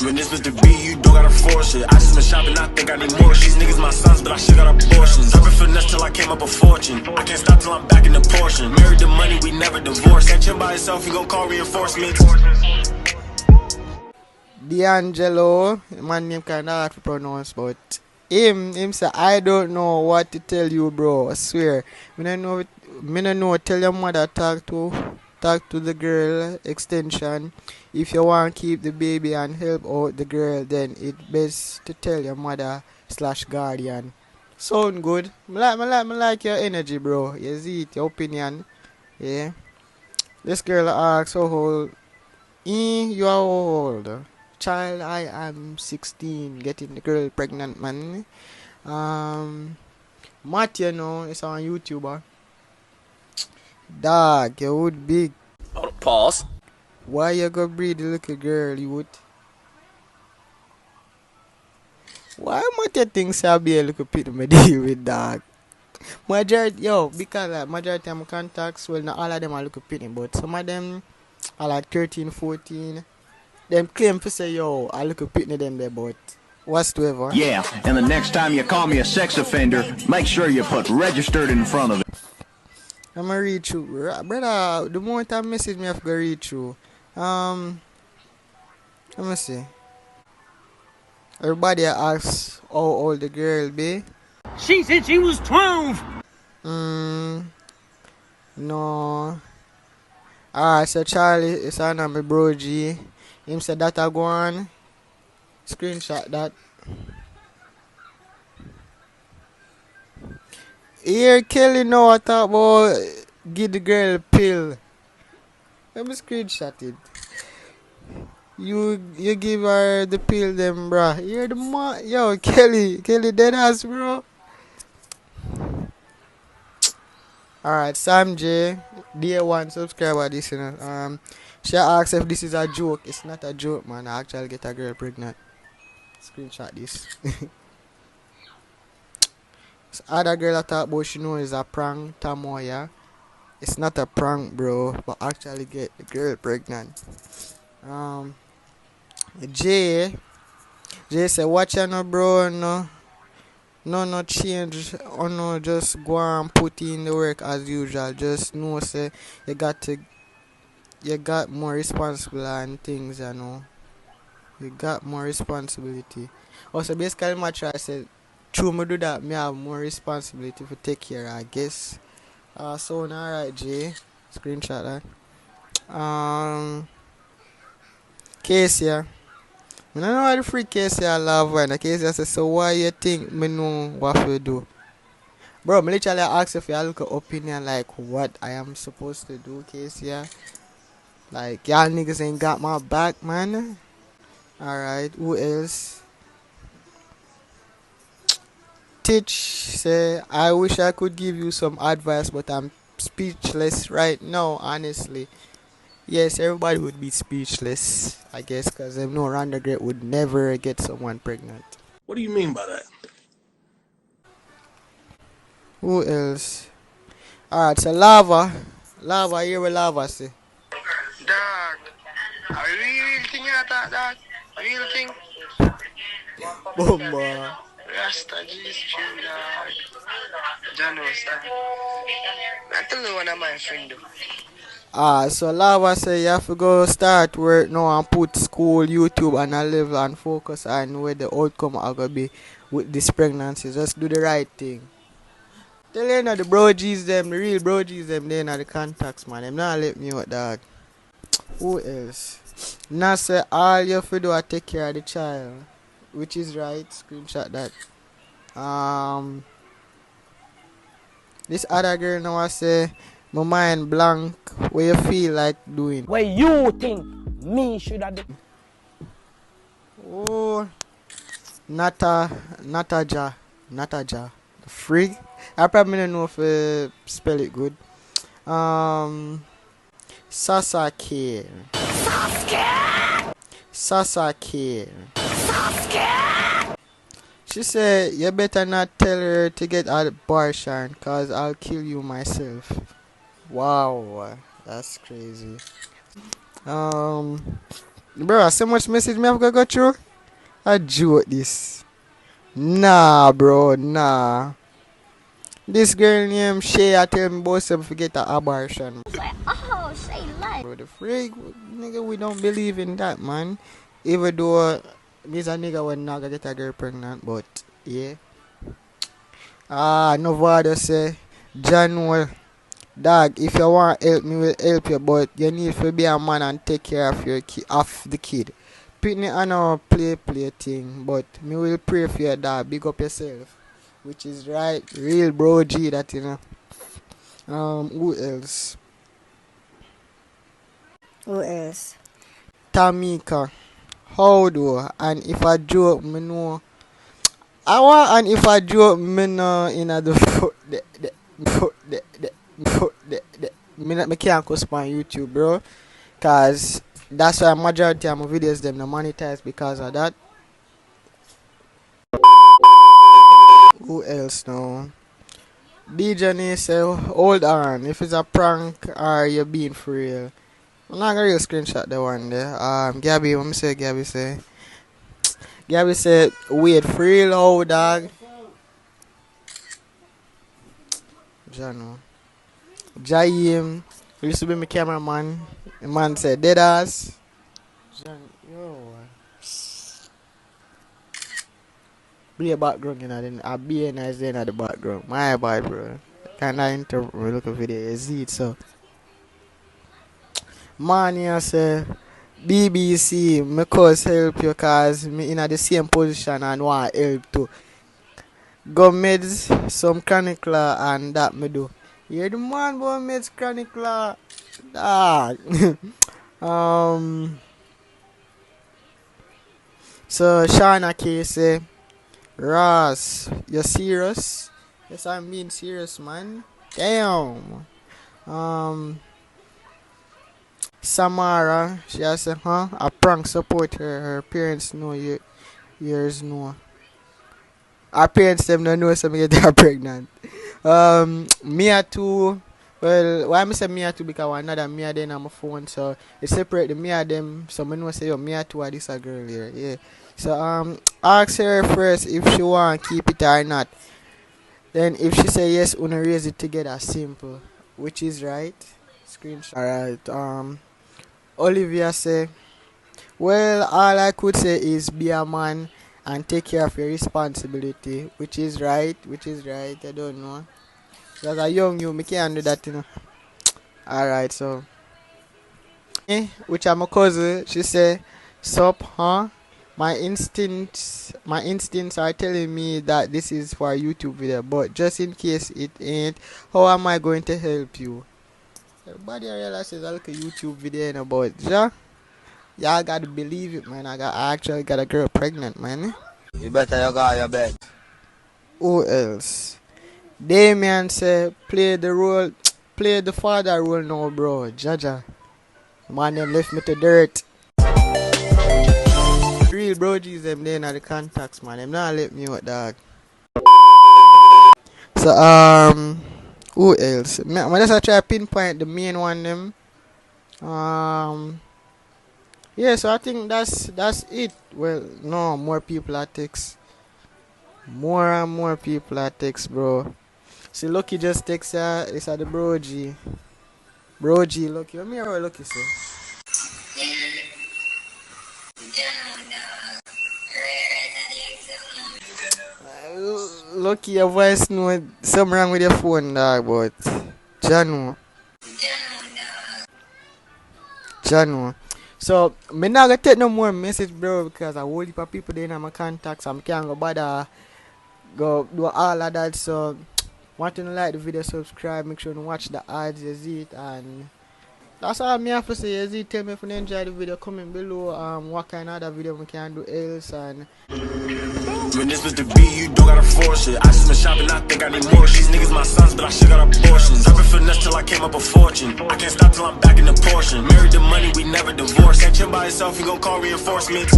When this Mr. B, you don't gotta force it. I just been shopping, I think I need more. These niggas my sons, but I shit got abortions. I've been finesse till I came up a fortune. I can't stop till I'm back in the portion. Married to money, we never divorced. Ain't chill by itself, you gon' call reinforcements. D'Angelo, my name kinda hard to pronounce, but him say, I don't know what to tell you, bro. I swear. Me no know. Tell your mother talk to the girl extension. If you want to keep the baby and help out the girl, then it best to tell your mother/guardian. Sound good? Me like your energy, bro. You see it, your opinion. Yeah. This girl asks how old. You are how old? Child, I am 16. Getting the girl pregnant, man. Matt, you know, is on YouTuber. Dog, you would big. Pause. Why you go breed the little girl, you would? Why might you think so be a little bit me deal with, dog? Majority, because like majority of my contacts, well, not all of them are little pitty, but some of them are like 13, 14. Them claim to say, I look a pitney them there, but whatsoever. Yeah, and the next time you call me a sex offender, make sure you put registered in front of it. I'm gonna read through. Brother, the moment I message me, I have to read through. Let me see. Everybody asks how old the girl be. She said she was 12. No. Alright, so Charlie is on my bro G. Him said that I go on. Screenshot that. Here Kelly know what about give the girl a pill. Let me screenshot it. You give her the pill them, bruh. You're the Kelly dead ass, bro. Alright, Sam J, Day 1 subscriber this, you know. She asks if this is a joke. It's not a joke, man. I actually get a girl pregnant. Screenshot this. This other girl I thought about she knows is a prank, Tamoya. It's not a prank, bro, but actually get the girl pregnant. Jay said, watch out, no, bro, no change, or no, just go and put in the work as usual. Just know, say, you got more responsible and things, you know. You got more responsibility. Also, basically, my try said, true, me do that, me have more responsibility to take care, I guess. So, alright, Jay. Screenshot that. Casey. I don't know why the freak Casey I love when Casey says, so why you think me know what to do? Bro, me literally ask if you look at opinion like what I am supposed to do, Casey. Like, y'all niggas ain't got my back, man. Alright, who else? Teach say, I wish I could give you some advice, but I'm speechless right now, honestly. Yes, everybody would be speechless, I guess, because they know RonDaGreat would never get someone pregnant. What do you mean by that? Who else? Alright, so Lava, here with Lava say. Dog, a real thing you thought, dog? A real thing? Bomba. Rasta G's true, dog. Jano, sir. I tell you one of my friends, though. So Lava say you have to go start work now and put school, YouTube on a level and focus on where the outcome are going to be with this pregnancy. Just do the right thing. Tell you know the brogies them, the real brogies them, they know the contacts, man. Them not let me out, dog. Who else? Now say all you have to do is take care of the child. Which is right. Screenshot that. This other girl now I say, my mind blank. What you feel like doing? What you think me should have done? Oh, Nataja. The frig. I probably don't know if I spell it good. Sasaki. She said, you better not tell her to get an abortion, cause I'll kill you myself. Wow, that's crazy. Bro, so much message me have to go through. I joke this. Nah, bro, nah. This girl named Shay, I tell me both of forget the abortion. Oh, say life. Bro, the freak, nigga, we don't believe in that, man. Even though me's a nigga when not gonna get a girl pregnant, but yeah. No bother say, John, well, dog, if you want help me, will help you, but you need to be a man and take care of your of the kid. Pitney, I know play thing, but me will pray for your dog. Big up yourself, which is right, real bro G that you know. Who else? Who else? Tamika. How do? And if I joke, me know. I want, and if I joke, me know in the me can't go on YouTube, bro. Cause that's why majority of my videos them no monetize because of that. Who else now? DJ say, hold on, if it's a prank or you being for real. I'm not gonna real screenshot the one there. Gabby, what me say? Gabby said, wait, for real, oh dog. Jano. Jaim used to be my cameraman. The man said, dead ass. Yo. Be a background, you know, then I'll be a nice day in the background. My bad, bro. Kinda into look at video, you see it, so. Man, you say, BBC, me cause help you cause me in the same position and want help too. Go meds, some chronicler and that me do. You're the man boy meds chronicler. Dog. So Shana K say, Ross, you serious? Yes, I'm being serious, man. Damn. Samara, she has said, a prank support her parents know yours know. Her parents them don't know something get her pregnant. Mia too. Well, why I say Mia too because another Mia then on my phone, so it separate the Mia them. So I know say yo Mia too are this a girl here, yeah. So ask her first if she want keep it or not. Then if she say yes, we raise it together simple, which is right. Screenshot. Alright. Olivia say, well, all I could say is be a man and take care of your responsibility, which is right. I don't know. As a young you, me can't do that, you know. Alright, so. Which I'm a cousin, she say, sup, huh? My instincts are telling me that this is for a YouTube video, but just in case it ain't, how am I going to help you? Everybody realizes I look a YouTube video about yeah. Y'all gotta believe it, man. I actually got a girl pregnant, man. You better you go your bed. Who else? Damien say play the father role now, bro. Jaja. Man them left me to dirt. Real bro G's them there in the contacts, man. Them not let me out, dog. So who else? I just try to pinpoint the main one them. Yeah, so I think that's it. Well, no, more people at text. More and more people at text, bro. See, Lucky just text it's at the bro G. Bro G, Lucky. Let me hear what Lucky say. Lucky, your voice know something wrong with your phone, dog, but Janu. So, me not gonna take no more message, bro, because I whole heap of people there in my contacts and I can't go bother go do all of that. So, want to like the video, subscribe, make sure to watch the ads, you see it, and that's all me have to say. You see, tell me if you enjoy the video, comment below what kind of other video we can do else. And when this was the beat, you don't gotta force it. I just been shopping, I think I need more. These niggas my sons, but I shit got abortions. I've been finesse till I came up a fortune. I can't stop till I'm back in the portion. Married to money, we never divorced. That chill by itself, you gon' call reinforcements.